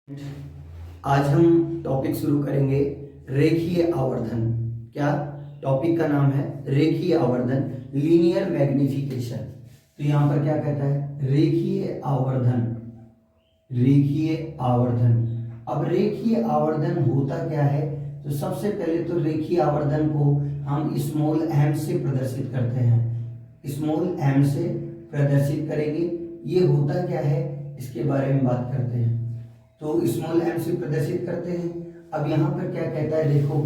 आज हम टॉपिक शुरू करेंगे रेखीय आवर्धन। क्या टॉपिक का नाम है? रेखीय आवर्धन, लीनियर मैग्निफिकेशन। तो यहाँ पर क्या कहता है? रेखीय आवर्धन। रेखीय आवर्धन। अब रेखीय आवर्धन होता क्या है? तो सबसे पहले तो रेखीय आवर्धन को हम स्मॉल एम से प्रदर्शित करते हैं। स्मॉल एम से प्रदर्शित करेंगे। ये होता क्या है इसके बारे में बात करते हैं। तो स्मॉल एम से प्रदर्शित करते हैं। अब यहाँ पर क्या कहता है देखो,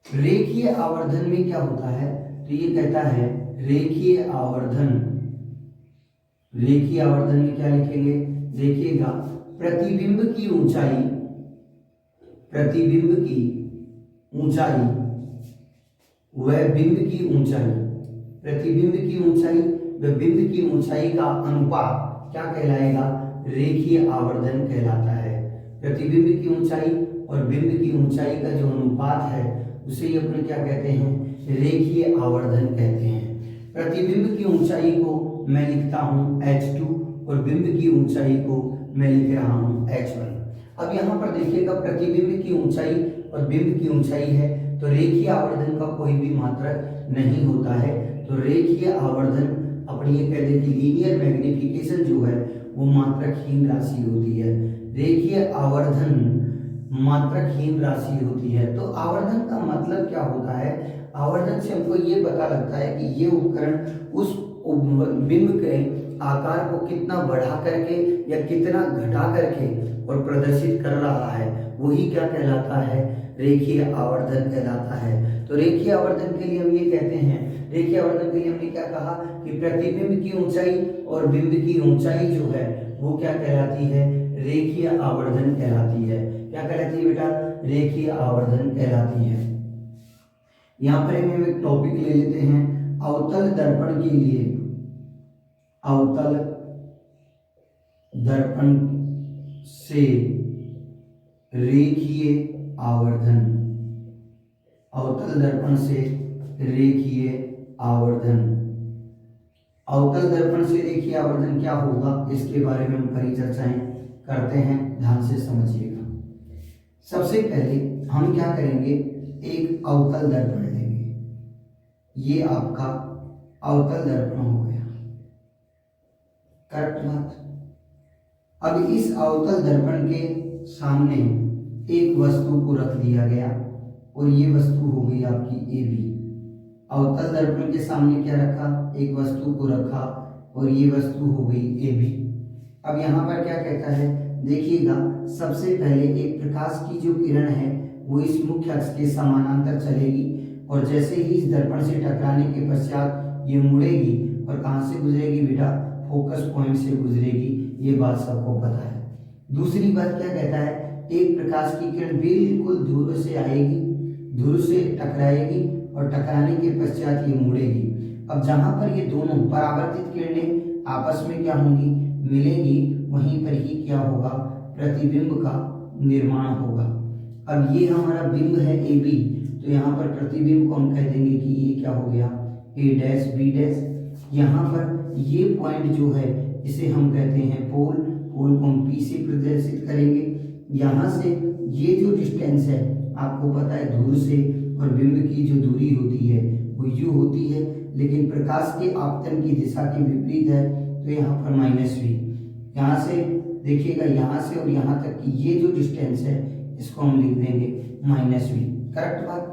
रेखीय आवर्धन में क्या होता है? तो ये कहता है रेखीय आवर्धन। रेखीय आवर्धन में क्या लिखेंगे? देखिएगा, प्रतिबिंब की ऊंचाई, प्रतिबिंब की ऊंचाई व बिंब की ऊंचाई, प्रतिबिंब की ऊंचाई व बिंब की ऊंचाई का अनुपात क्या कहलाएगा? रेखीय आवर्धन कहलाता है। प्रतिबिंब की ऊंचाई और बिंब की ऊंचाई का जो अनुपात है उसे ये अपन क्या कहते हैं? रेखीय आवर्धन कहते हैं। प्रतिबिंब की ऊंचाई को मैं लिखता हूं h2 और बिंब की ऊंचाई को मैं लिख रहा हूं h1। अब यहाँ पर देखिएगा, प्रतिबिंब की ऊंचाई और बिंब की ऊंचाई है तो रेखीय आवर्धन का कोई भी मात्रक नहीं होता है। तो रेखीय आवर्धन अपनी ये कह दे कि लीनियर मैग्निफिकेशन जो है वो मात्रकहीन राशि होती है। रेखीय आवर्धन मात्रकहीन राशि होती है। तो आवर्धन का मतलब क्या होता है? आवर्धन से हमको ये पता लगता है कि ये उपकरण उस बिंब के आकार को कितना बढ़ा करके या कितना घटा करके और प्रदर्शित कर रहा है, वही क्या कहलाता है? रेखीय आवर्धन कहलाता है। तो रेखीय आवर्धन के लिए हम ये कहते हैं, रेखीय आवर्धन के लिए हमने क्या कहा कि प्रतिबिंब की ऊंचाई और बिंब की ऊंचाई जो है वो क्या कहलाती है? रेखीय आवर्धन कहलाती है। क्या कहलाती है बेटा? रेखीय आवर्धन कहलाती है। यहां पर हम एक टॉपिक ले लेते हैं, अवतल दर्पण के लिए, अवतल दर्पण से रेखीय आवर्धन, अवतल दर्पण से रेखीय आवर्धन। अवतल दर्पण से रेखीय आवर्धन क्या होगा इसके बारे में हम परिचर्चाएं करते हैं, ध्यान से समझिएगा। सबसे पहले हम क्या करेंगे, एक अवतल दर्पण लेंगे। ये आपका अवतल दर्पण हो गया, करेक्ट बात। अब इस अवतल दर्पण के सामने एक वस्तु को रख दिया गया और ये वस्तु हो गई आपकी ए बी। अवतल दर्पण के सामने क्या रखा? एक वस्तु को रखा और ये वस्तु हो गई ए बी। अब यहाँ पर क्या कहता है देखिएगा, सबसे पहले एक प्रकाश की जो किरण है वो इस मुख्य अक्ष के समानांतर चलेगी और जैसे ही इस दर्पण से टकराने के पश्चात ये मुड़ेगी और कहाँ से गुजरेगी बेटा? फोकस पॉइंट से गुजरेगी। ये बात सबको पता है। दूसरी बात क्या कहता है, एक प्रकाश की किरण बिल्कुल दूर से आएगी, दूर से टकराएगी और टकराने के पश्चात ये मुड़ेगी। अब जहां पर ये दोनों परावर्तित किरणें आपस में क्या होंगी? मिलेंगी, वहीं पर ही क्या होगा? प्रतिबिंब का निर्माण होगा। अब ये हमारा बिंब है ए बी, तो यहाँ पर प्रतिबिंब को हम कह देंगे कि ये क्या हो गया? ए डैश बी डैश। यहाँ पर ये पॉइंट जो है इसे हम कहते हैं पोल, पोल को हम पी से प्रदर्शित करेंगे। यहाँ से ये जो डिस्टेंस है आपको पता है, दूर से और बिंब की जो दूरी होती है वो यू होती है, लेकिन प्रकाश के आपतन की दिशा के विपरीत है, तो यहाँ पर -v। यहाँ से देखिएगा, यहाँ से और यहाँ तक की ये जो डिस्टेंस है इसको हम लिख देंगे -v, करेक्ट बात।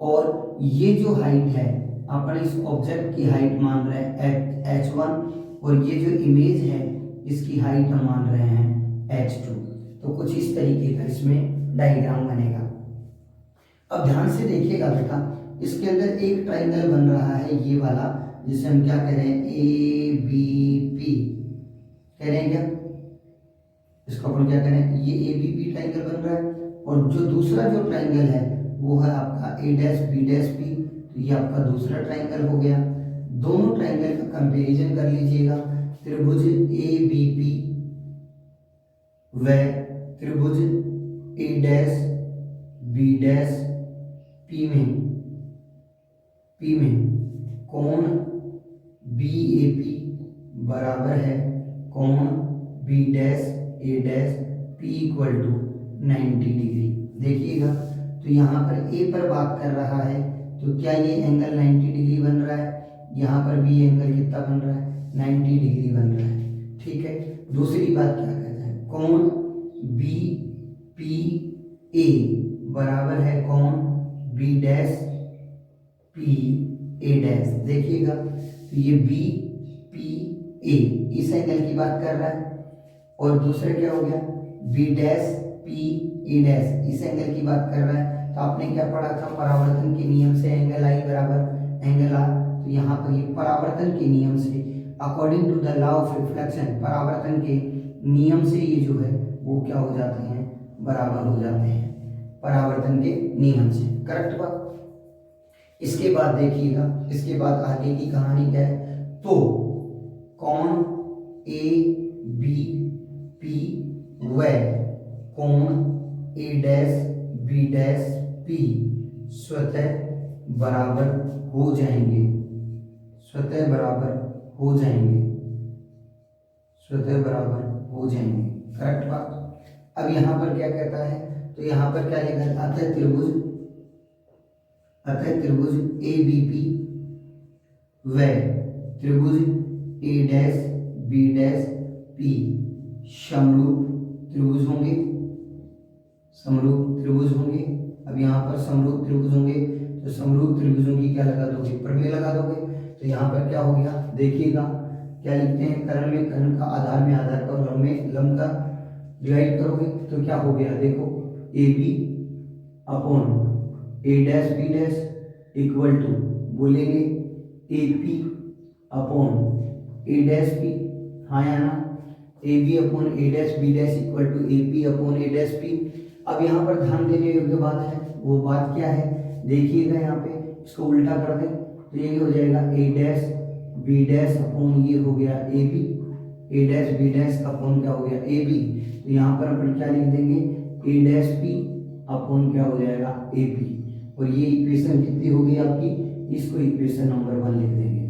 और ये जो हाइट है अपन इस ऑब्जेक्ट की हाइट मान रहे हैं h1 और ये जो इमेज है इसकी हाइट हम मान रहे हैं h2। तो कुछ इस तरीके का इसमें डायग्राम बनेगा। अब ध्यान से देखिएगा बेटा, इसके अंदर एक ट्राइंगल बन रहा है ये वाला, जिसे हम क्या कह रहे हैं? ए बी पी कह रहे हैं क्या? इसको अपन क्या कह रहे हैं? ये ए बी पी ट्राइंगल बन रहा है। और जो दूसरा जो ट्राइंगल है वो है आपका ए डैश बी डैश पी, तो ये आपका दूसरा ट्राइंगल हो गया। दोनों ट्राइंगल का कंपैरिजन कर लीजिएगा। त्रिभुज ए बी पी व त्रिभुज A dash B dash P में कोण बी ए पी बराबर है कोण B dash A dash P equal to 90 डिग्री। देखिएगा तो यहाँ पर ए पर बात कर रहा है तो क्या ये एंगल 90 डिग्री बन रहा है, यहाँ पर भी एंगल कितना बन रहा है 90 डिग्री बन रहा है। ठीक है, दूसरी बात क्या कहता है, कोण बी पी ए बराबर है कोण B dash P A dash. देखिएगा तो ये बी पी ए इस एंगल की बात कर रहा है और दूसरा क्या हो गया B dash P A dash इस एंगल की बात कर रहा है। तो आपने क्या पढ़ा था, परावर्तन के नियम से एंगल आई बराबर एंगल आर। तो यहाँ पर ये परावर्तन के नियम से according to the law of reflection, परावर्तन के नियम से ये जो है वो क्या हो जाते हैं, बराबर हो जाते हैं परावर्तन के नियम से। करेक्ट बात। इसके बाद देखिएगा, इसके बाद आगे की कहानी क्या है, तो कोण ए बी पी व कोण ए डैश बी डैश पी स्वतः बराबर हो जाएंगे, स्वतः बराबर हो जाएंगे, स्वतः बराबर हो जाएंगे। करेक्ट बात। अब यहाँ पर क्या कहता है, तो यहाँ पर क्या लिखा, अतः त्रिभुज ए बी पी व त्रिभुज A dash B dash P समरूप त्रिभुज होंगे, समरूप त्रिभुज होंगे। अब यहाँ पर समरूप त्रिभुज होंगे तो समरूप त्रिभुजों की क्या लगा दोगे, प्रमेय लगा दोगे। तो यहाँ पर क्या हो गया, देखिएगा क्या लिखते हैं, कर्ण में कर्ण का, आधार में आधार का, लंब में लंब का डिवाइड करोगे तो क्या हो गया, देखो A B upon A dash B dash equal to बोलेंगे A P upon A dash P, हाँ या ना, A B upon A dash B dash equal to A P upon A dash P. अब यहाँ पर ध्यान देने योग्य बात है, वो बात क्या है, देखिएगा यहाँ पे इसको उल्टा कर दें तो ये हो जाएगा A dash B dash upon ये हो गया A B, A dash B dash upon क्या हो गया ए बी। तो यहाँ पर अपन क्या लिख देंगे, ए डैश पी अपॉन क्या हो जाएगा ए पी, और ये इक्वेशन कितनी होगी आपकी, इसको इक्वेशन नंबर 1 लिख देंगे।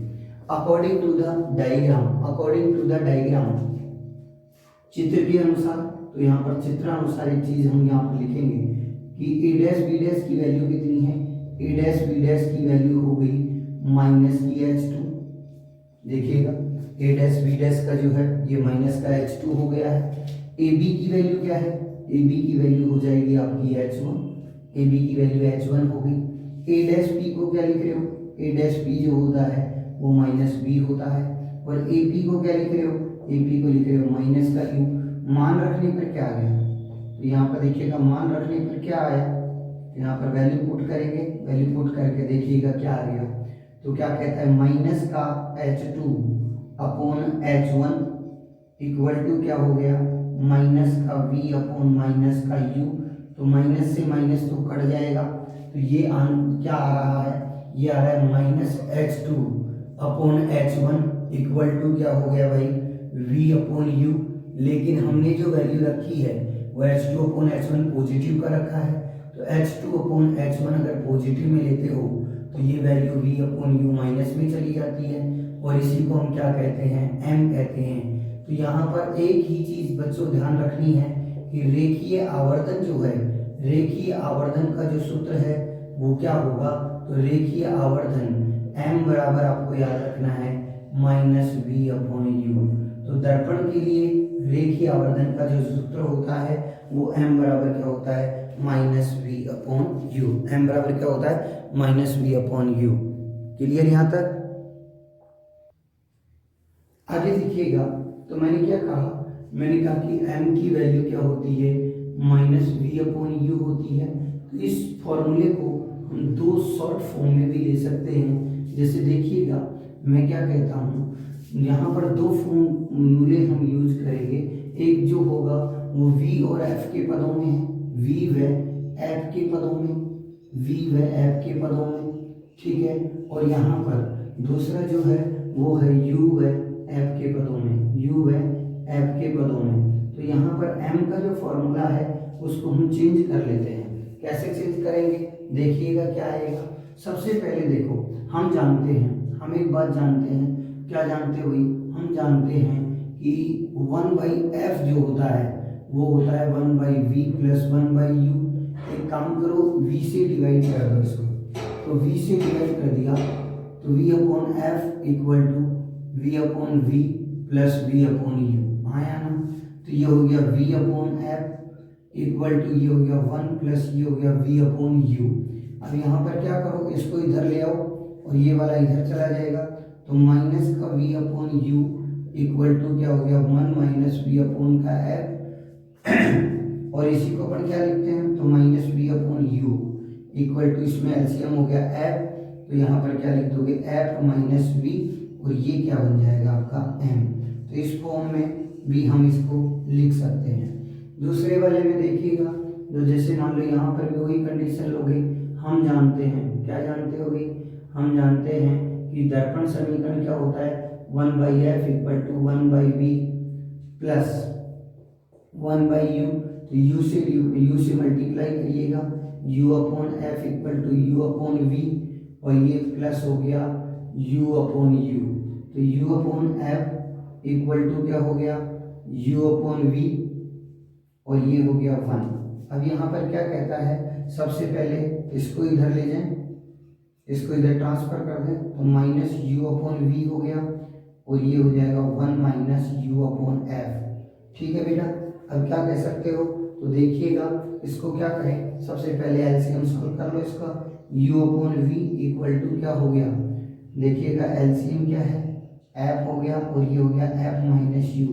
According to the diagram, according to the diagram चित्र के अनुसार, तो यहाँ पर चित्रानुसार एक चीज हम यहाँ पर लिखेंगे कि ए डैश बी डैश की वैल्यू कितनी है, ए डैश बी डैश की वैल्यू हो गई माइनस की H2। देखिएगा ए डैश बी डैश का जो है ये माइनस का H2 हो गया है। ए बी की वैल्यू क्या है, ए बी की वैल्यू हो जाएगी आपकी H1, ए बी की वैल्यू H1 हो गई। ए डैश पी को क्या लिख रहे हो, ए डैश पी जो होता है वो माइनस बी होता है, और ए पी को क्या लिख रहे हो, ए पी को लिख रहे हो माइनस का यू। मान रखने पर क्या आ गया, तो यहाँ पर देखिएगा मान रखने पर क्या आया, तो यहाँ पर वैल्यू पुट करेंगे, वैल्यू पुट करके देखिएगा क्या आ गया। तो क्या कहता है, माइनस का H2 upon H1 equal to क्या हो गया, माइनस का V अपॉन माइनस का U। तो माइनस से माइनस तो कट जाएगा, तो ये क्या आ रहा है, ये आ रहा है minus H2 upon H1 equal to क्या हो गया भाई, V अपॉन U। लेकिन हमने जो वैल्यू रखी है वो H2 अपॉन H1 पॉजिटिव का रखा है, तो H2 अपॉन H1 अगर पॉजिटिव में लेते हो तो ये value V upon U minus में चली जाती है, और इसी को हम क्या कहते हैं, M कहते हैं। तो यहाँ पर एक ही चीज बच्चों ध्यान रखनी है कि रेखीय आवर्धन जो है, रेखीय आवर्धन का जो सूत्र है वो क्या होगा, तो रेखीय आवर्धन M बराबर आपको याद रखना है माइनस V अपॉन U। तो दर्पण के लिए रेखीय आवर्धन का जो सूत्र होता है वो M बराबर क्या होता है, minus V upon U। M बराबर क्या होता है, minus V upon U। Clear यहाँ तक। आगे देखिएगा, तो मैंने क्या कहा, मैंने कहा कि M की वैल्यू क्या होती है, माइनस V अपॉन U होती है। तो इस फॉर्मूले को हम दो शॉर्ट फॉर्म में भी ले सकते हैं। जैसे देखिएगा मैं क्या कहता हूँ, यहाँ पर दो फॉर्मूले हम यूज करेंगे, एक जो होगा वो V और F के पदों में है, V व F के पदों में, V व F के पदों में, ठीक है। और यहाँ पर दूसरा जो है वो है U व F के पदों में, U व F के पदों में। तो यहाँ पर M का जो फॉर्मूला है उसको हम चेंज कर लेते हैं। कैसे चेंज करेंगे, देखिएगा क्या आएगा। सबसे पहले देखो, हम जानते हैं, हम एक बात जानते हैं, क्या जानते हुए, हम जानते हैं कि 1/f जो होता है वो होता है 1/v प्लस 1/u। एक काम करो, v से डिवाइड कर दो इसको, तो v से डिवाइड कर दिया तो v upon F equal to v upon v plus v upon u आया ना। तो ये हो गया v upon F equal to ये हो गया 1 प्लस ये हो गया v अपॉन u। अब यहाँ पर क्या करो, इसको इधर ले आओ और ये वाला इधर चला जाएगा, तो माइनस का v upon u equal to क्या हो गया 1 माइनस v अपॉन का f और इसी को अपन क्या लिखते हैं, तो minus v upon u equal to इसमें एलसीएम हो गया f, तो यहाँ पर क्या लिख दोगे f माइनस v और ये क्या बन जाएगा आपका m। तो इस फॉर्म में भी हम इसको लिख सकते हैं। दूसरे वाले में देखिएगा, जो जैसे मान लो यहाँ पर भी वही कंडीशन लोगे, हम जानते हैं, क्या जानते होगे, हम जानते हैं कि दर्पण समीकरण क्या होता है 1/f equal to 1/v plus 1/u। तो u से मल्टीप्लाई करिएगा, u upon F equal to u upon v और ये प्लस हो गया u अपॉन u। तो u upon F equal to क्या हो गया u अपॉन v और ये हो गया 1। अब यहाँ पर क्या कहता है, सबसे पहले इसको इधर ले जाएं, इसको इधर ट्रांसफर कर दें, तो माइनस u अपॉन v हो गया और ये हो जाएगा 1 माइनस u अपॉन एफ। ठीक है बेटा, अब क्या कह सकते हो, तो देखिएगा इसको क्या करें, सबसे पहले एलसीएम सॉल्व कर लो इसका, u upon v equal to क्या हो गया, देखिएगा एलसीएम क्या है f हो गया और ये हो गया f माइनस u,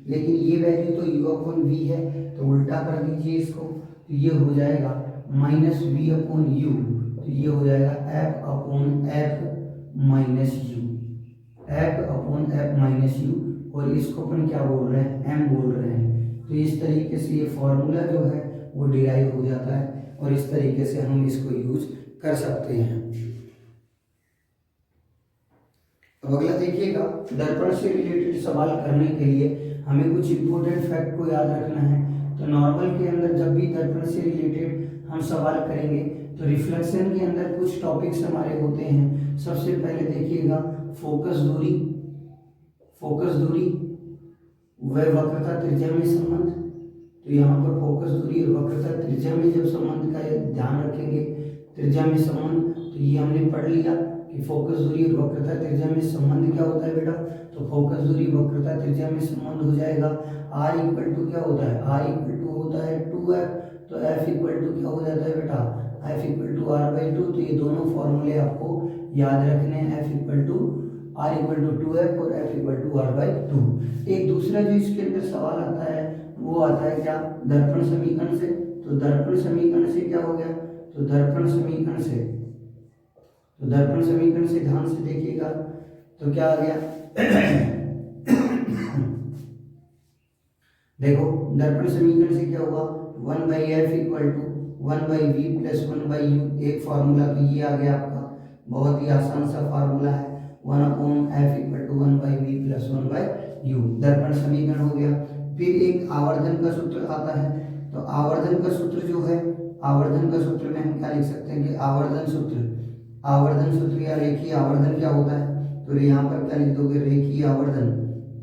लेकिन ये वैल्यू तो u अपॉन v है तो उल्टा कर दीजिए इसको, तो ये हो जाएगा माइनस v अपॉन u, तो ये हो जाएगा f upon f minus u, f upon f minus u और इसको अपन क्या बोल रहे हैं, m बोल रहे हैं। तो इस तरीके से ये फॉर्मूला जो है वो डिराइव हो जाता है और इस तरीके से हम इसको यूज कर सकते हैं। अब अगला देखिएगा, दर्पण से रिलेटेड सवाल करने के लिए हमें कुछ इंपॉर्टेंट फैक्ट को याद रखना है। तो नॉर्मल के अंदर जब भी दर्पण से रिलेटेड हम सवाल करेंगे तो रिफ्लेक्शन के अंदर कुछ टॉपिक्स हमारे होते हैं। सबसे पहले देखिएगा फोकस दूरी व वक्रता त्रिज्या में संबंध। तो यहाँ पर फोकस दूरी और वक्रता त्रिज्या में जब संबंध का ध्यान रखेंगे, त्रिज्या में संबंध, तो ये हमने पढ़ लिया कि फोकस दूरी और वक्रता त्रिज्या में संबंध क्या होता है बेटा, तो फोकस दूरी वक्रता त्रिज्या में संबंध हो जाएगा r इक्वल टू क्या होता है, r इक्वल टू होता है 2f, तो f इक्वल टू क्या हो जाता है बेटा, f इक्वल टू r/2। तो ये दोनों फॉर्मूले आपको याद रखने हैं, f equal to r equal to 2f और f इक्वल टू r/2। एक दूसरा जो इसके अंदर सवाल आता है वो आता है क्या, दर्पण समीकरण से। तो दर्पण समीकरण से क्या हो गया, तो दर्पण समीकरण से ध्यान से देखिएगा, तो क्या आ गया देखो दर्पण समीकरण से क्या हुआ 1/f equal to 1/v plus 1/u। एक फार्मूला तो ये आ गया आपका, बहुत ही आसान सा फार्मूला है, 1/f equal to 1/v plus 1/u, दर्पण समीकरण हो गया। फिर एक आवर्धन का सूत्र आता है, तो आवर्धन का सूत्र जो है, आवर्धन का सूत्र में हम क्या लिख सकते हैं कि आवर्धन सूत्र या रेखीय आवर्धन क्या होता है, तो यहाँ पर क्या लिख दोगे रेखीय आवर्धन।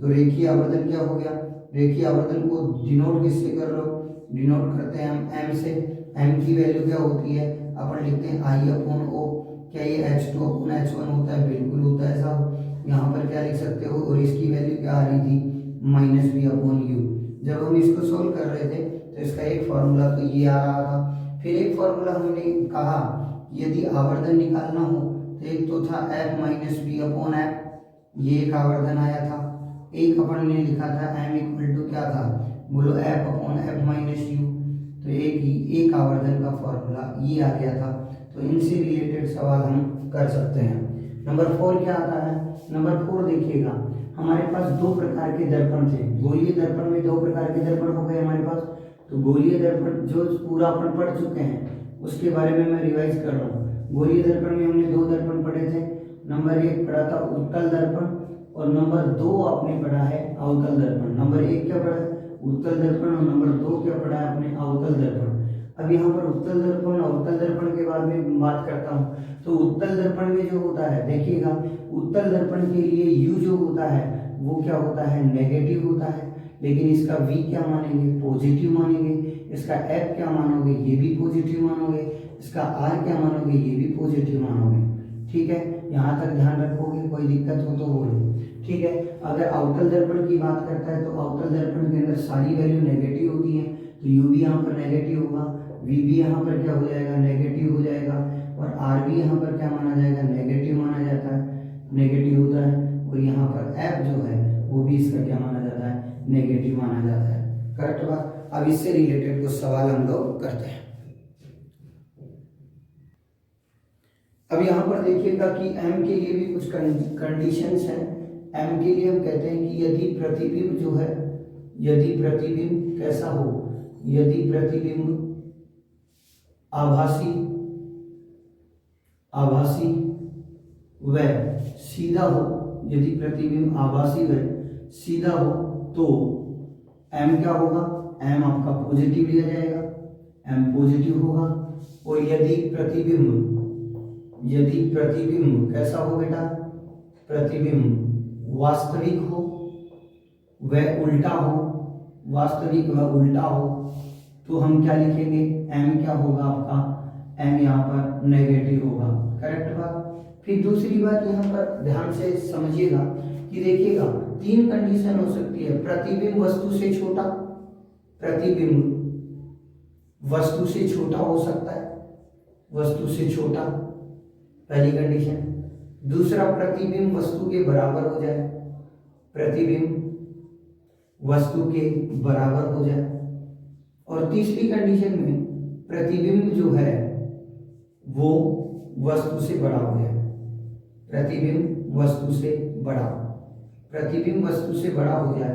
तो रेखीय आवर्धन क्या हो गया, रेखीय आवर्धन को डिनोट किससे कर लो, डिनोट करते हैं हम m से। m की वैल्यू क्या होती है, अपन लिखते हैं I/O। क्या ये H2/H1 होता है, बिल्कुल होता है साहब। यहाँ पर क्या लिख सकते हो, और इसकी वैल्यू क्या आ रही थी -v/u। जब हम इसको सोल्व कर रहे थे तो इसका एक फार्मूला तो ये आ रहा था। फिर एक फार्मूला हमने कहा यदि आवर्धन निकालना हो तो एक तो था f माइनस v/f, ये एक आवर्धन आया था। एक अपन ने लिखा था m इक्वल टू क्या था, बोलो f/f माइनस u। तो एक आवर्धन का फॉर्मूला ये आ गया था। तो इनसे रिलेटेड सवाल हम कर सकते हैं। नंबर 4 क्या आता है, नंबर 4 देखिएगा, हमारे पास दो प्रकार के दर्पण थे। गोलीय दर्पण में दो प्रकार के दर्पण हो गए हमारे पास। तो गोलीय दर्पण जो पूरा अपन पढ़ चुके हैं उसके बारे में मैं रिवाइज कर रहा हूँ। गोलीय दर्पण में हमने दो दर्पण पढ़े थे, नंबर 1 पढ़ा था उत्तल दर्पण और नंबर 2 आपने पढ़ा है अवतल दर्पण। नंबर 1 क्या पढ़ा है, उत्तल दर्पण, और नंबर 2 क्या पढ़ा है आपने अवतल दर्पण। अब यहाँ पर उत्तल दर्पण और अवतल दर्पण के बारे में बात करता हूँ। तो उत्तल दर्पण में जो होता है, देखिएगा उत्तल दर्पण के लिए u जो होता है वो क्या होता है, नेगेटिव होता है। लेकिन इसका v क्या मानेंगे, पॉजिटिव मानेंगे। इसका f क्या मानोगे, ये भी पॉजिटिव मानोगे। इसका r क्या मानोगे, ये भी पॉजिटिव मानोगे। ठीक है, यहाँ तक ध्यान रखोगे, कोई दिक्कत हो तो बोलो। ठीक है, अगर अवतल दर्पण की बात करता है तो अवतल दर्पण के अंदर सारी वैल्यू नेगेटिव होती है, तो u भी यहाँ पर नेगेटिव होगा, v भी यहाँ पर क्या हो जाएगा, नेगेटिव हो जाएगा, और r भी यहाँ पर क्या माना जाएगा, नेगेटिव माना जाता है, नेगेटिव होता है। और यहाँ पर f जो है वो भी इसका क्या माना जाता है, नेगेटिव माना जाता है। करेक्ट बात। अब इससे रिलेटेड कुछ सवाल हम लोग करते हैं। अब यहाँ पर देखिएगा कि m के लिए भी कुछ कंडीशंस हैं। m के लिए हम कहते हैं कि यदि प्रतिबिंब जो है, यदि प्रतिबिंब कैसा हो, यदि प्रतिबिंब आभासी व सीधा हो, यदि प्रतिबिंब आभासी व सीधा हो तो m क्या होगा, m आपका पॉजिटिव लिया जाएगा, m पॉजिटिव होगा। और यदि प्रतिबिंब कैसा हो बेटा, प्रतिबिंब वास्तविक हो व उल्टा हो, वास्तविक व उल्टा हो, तो हम क्या लिखेंगे, m क्या होगा आपका, m यहाँ पर नेगेटिव होगा। करेक्ट बात। फिर दूसरी बात यहाँ पर ध्यान से समझिएगा कि देखिएगा तीन कंडीशन हो सकती है। प्रतिबिंब वस्तु से छोटा, प्रतिबिंब वस्तु से छोटा हो सकता है, वस्तु से छोटा, पहली कंडीशन। दूसरा, प्रतिबिंब वस्तु के बराबर हो जाए, प्रतिबिंब वस्तु के बराबर हो जाए। और तीसरी कंडीशन में प्रतिबिंब जो है वो वस्तु से बड़ा हो जाए, प्रतिबिंब वस्तु से बड़ा, प्रतिबिंब वस्तु से बड़ा हो जाए।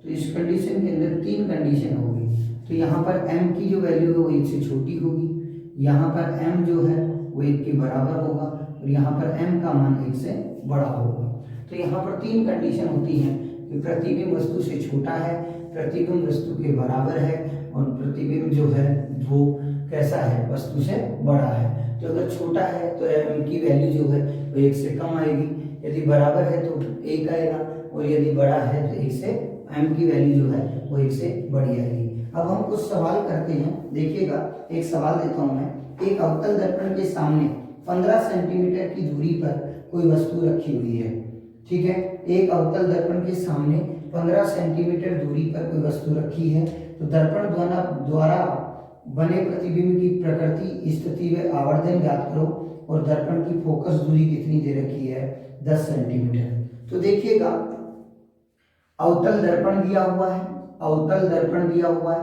तो इस कंडीशन के अंदर तीन कंडीशन होगी। तो यहाँ पर m की जो वैल्यू है वो 1 से छोटी होगी, यहाँ पर m जो है वो 1 के बराबर होगा, और यहाँ पर m का मान 1 से बड़ा होगा। तो यहाँ पर तीन कंडीशन होती हैं कि प्रतिबिंब वस्तु से छोटा है, प्रतिबिंब वस्तु के बराबर है, और प्रतिबिंब जो है वो कैसा है, वस्तु से बड़ा है। तो अगर छोटा है तो m की वैल्यू जो है वो 1 से कम आएगी, यदि बराबर है तो 1 आएगा, और यदि बड़ा है तो 1 से m की वैल्यू जो है वो 1 से बड़ी आएगी। अब हम कुछ सवाल करते हैं। देखिएगा, एक सवाल देता हूं मैं। एक अवतल दर्पण के सामने 15 सेंटीमीटर की दूरी पर कोई वस्तु रखी हुई है। ठीक है, एक अवतल दर्पण के सामने 15 सेंटीमीटर दूरी पर कोई वस्तु रखी है। तो दर्पण द्वारा बने प्रतिबिंब की प्रकृति, स्थिति व आवर्धन ज्ञात करो, और दर्पण की फोकस दूरी कितनी दे रखी है, 10 सेंटीमीटर। तो देखिएगा, अवतल दर्पण दिया हुआ है, अवतल दर्पण दिया हुआ है,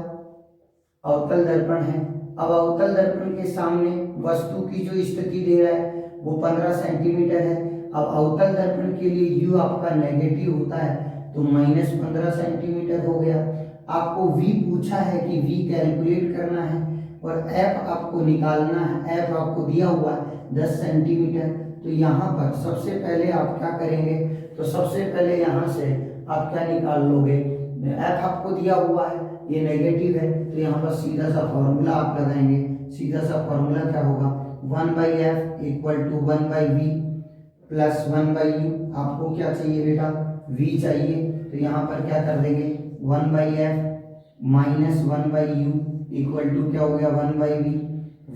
अवतल दर्पण है। अब अवतल दर्पण के सामने वस्तु की जो स्थिति दे रहा है वो 15 सेंटीमीटर है। अब अवतल दर्पण के लिए u आपका नेगेटिव होता है, तो -15 सेंटीमीटर हो गया। आपको v पूछा है कि v कैलकुलेट करना है, और f आपको निकालना है। f आपको दिया हुआ है 10 सेंटीमीटर। तो यहाँ पर सबसे पहले आप क्या करेंगे, तो सबसे पहले यहाँ से आप क्या निकाल लोगे, f आपको दिया हुआ है, ये नेगेटिव है, तो यहाँ पर सीधा सा फॉर्मूला आप लगाएंगे। सीधा सा फॉर्मूला क्या होगा, 1/f = 1/v प्लस 1/u। आपको क्या चाहिए बेटा, v चाहिए, तो यहाँ पर क्या कर देंगे, 1/f minus 1/u equal to क्या हो गया, 1/v।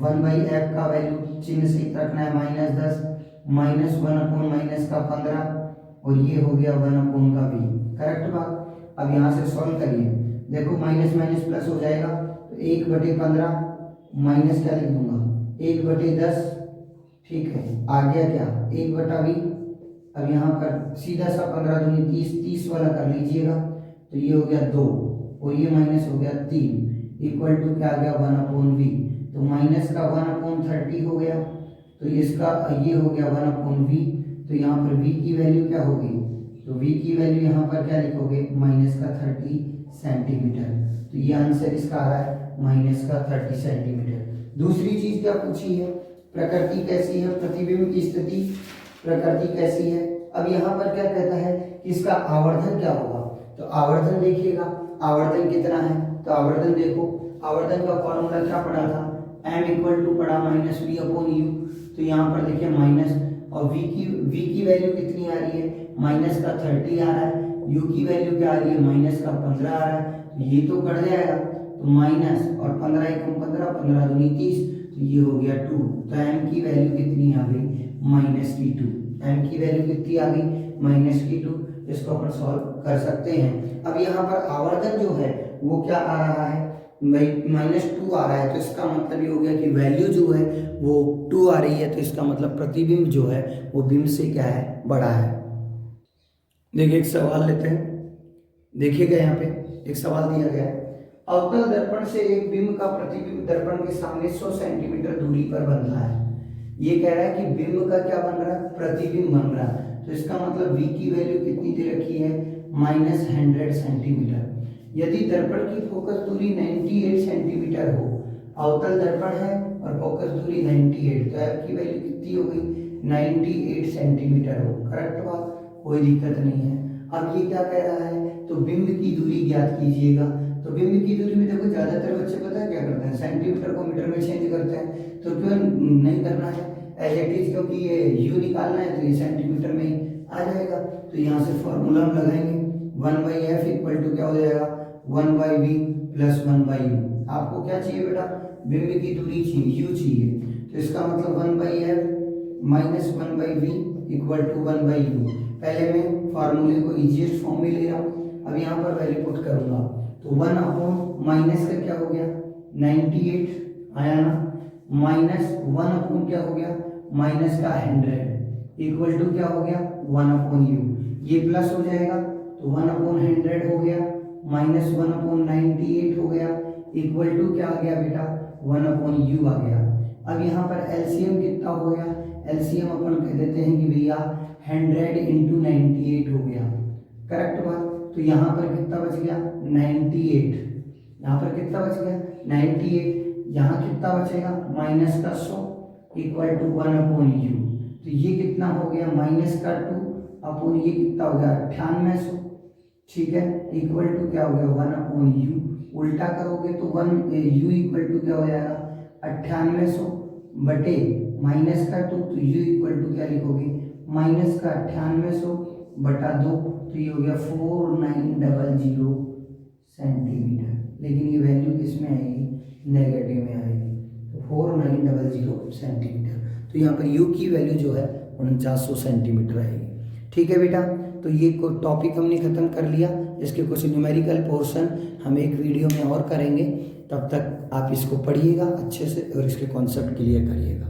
1/f का वैल्यू चिन्ह से रखना है -10, -1/- का 15, और ये हो गया 1/v। करेक्ट बात। अब यहाँ से सॉल्व करिए, देखो माइनस माइनस प्लस हो जाएगा, तो 1/15 माइनस क्या लिख दूंगा, 1/10। ठीक है, आ गया क्या, 1/20। अब यहाँ पर सीधा सा 15 दूनी 30, 30 वाला कर लीजिएगा, तो ये हो गया 2, और ये माइनस हो गया 3, इक्वल टू क्या आ गया, 1/v। तो माइनस का 1/30 हो गया, तो इसका ये हो गया 1/v। तो यहाँ पर v की वैल्यू क्या होगी, तो v की वैल्यू यहाँ पर क्या लिखोगे, -30 सेंटीमीटर। तो ये आंसर इसका आ रहा है -30 सेंटीमीटर। दूसरी चीज क्या पूछी है, प्रकृति कैसी है, प्रतिबिंब की स्थिति, प्रकृति कैसी है। अब यहाँ पर क्या कहता है कि इसका आवर्धन क्या होगा, तो आवर्धन देखिएगा, आवर्धन कितना है, तो आवर्धन देखो, आवर्धन का फॉर्मूला क्या पढ़ा था, m = पढ़ा -v/u। तो यहाँ पर देखिए माइनस, और v की वैल्यू कितनी आ रही है, -30 आ रहा है, यू की वैल्यू क्या आ रही है, माइनस का 15 आ रहा है, तो ये तो कट जाएगा, तो माइनस और 15 एकम 15, 15 दूनी 30, तो ये हो गया 2। तो एम की वैल्यू कितनी आ गई, माइनस की 2। एम की वैल्यू कितनी आ गई, माइनस की 2। इसको अपन सॉल्व कर सकते हैं। अब यहाँ पर आवर्तन जो है वो क्या आ रहा है, -2 आ रहा है, तो इसका मतलब ये हो गया कि वैल्यू जो है वो 2 आ रही है, तो इसका मतलब प्रतिबिंब जो है वो बिंब से क्या है, बड़ा है। देखिए एक सवाल लेते हैं, देखिएगा यहाँ पे एक सवाल दिया गया है, अवतल दर्पण से एक बिंब का प्रतिबिंब दर्पण के सामने 100 सेंटीमीटर दूरी पर बन रहा है। ये कह रहा है कि बिंब का क्या बन रहा है, प्रतिबिंब बन रहा है, तो इसका मतलब v की वैल्यू कितनी दे रखी है, -100 सेंटीमीटर। यदि दर्पण की फोकस दूरी 98 सेंटीमीटर हो, अवतल दर्पण है और फोकस दूरी 98, तो f की वैल्यू कितनी हो गई, 98 सेंटीमीटर हो। करेक्ट बात, कोई दिक्कत नहीं है। अब ये क्या कह रहा है, तो बिंब की दूरी ज्ञात कीजिएगा। तो बिंब की दूरी में देखो ज्यादातर बच्चे पता है क्या करते हैं, सेंटीमीटर को मीटर में चेंज करते हैं, तो क्यों नहीं करना है एज इट इज, क्योंकि ये यू निकालना है तो ये सेंटीमीटर में ही आ जाएगा। तो यहाँ से फॉर्मूला हम लगाएंगे, 1/f इक्वल टू क्या हो जाएगा, 1/v प्लस 1/u। आपको क्या चाहिए बेटा, बिंब की दूरी चाहिए, u चाहिए, तो इसका मतलब 1/f minus 1/v equal to 1/u। पहले मैं फार्मूले को इजीएस्ट फॉर्म में ले रहा हूँ, अब यहाँ पर वैल्यू पुट करूंगा, तो 1 अपॉन माइनस का क्या हो गया, 98 आया ना, माइनस 1 अपॉन क्या हो गया, माइनस का 100 इक्वल टू क्या हो गया, 1 अपॉन यू। ये प्लस हो जाएगा तो 1 अपॉन 100 हो गया, माइनस 1 अपॉन 98 हो गया, इक्वल टू क्या आ गया बेटा, 1 अपॉन यू आ गया। अब यहाँ पर एलसीएम कितना हो गया, एलसीएम अपन कह देते हैं कि भैया 100 इंटू 98 हो गया। करेक्ट बात, तो यहाँ पर कितना बच गया, 98, यहाँ पर कितना बच गया, 98, यहाँ कितना बचेगा, माइनस का 100 इक्वल टू 1 अपॉन यू, तो ये कितना हो गया, माइनस का 2 अपॉन ये कितना हो गया, 9800, ठीक है, इक्वल टू क्या हो गया, 1 अपॉन यू। उल्टा करोगे तो 1 यू इक्वल टू क्या हो जाएगा, 9800 बटे माइनस का 2, तो यू इक्वल टू क्या लिखोगे, माइनस का 9800 बटा 2, तो ये हो गया 4900 सेंटीमीटर। लेकिन ये वैल्यू किस में आएगी, नेगेटिव में आएगी, तो 4900 सेंटीमीटर। तो यहाँ पर यू की वैल्यू जो है 4900 सेंटीमीटर आएगी। ठीक है बेटा, तो ये टॉपिक हमने खत्म कर लिया। इसके कुछ न्यूमेरिकल पोर्शन हम एक वीडियो में और करेंगे, तब तक आप इसको पढ़िएगा अच्छे से और इसके कॉन्सेप्ट क्लियर करिएगा।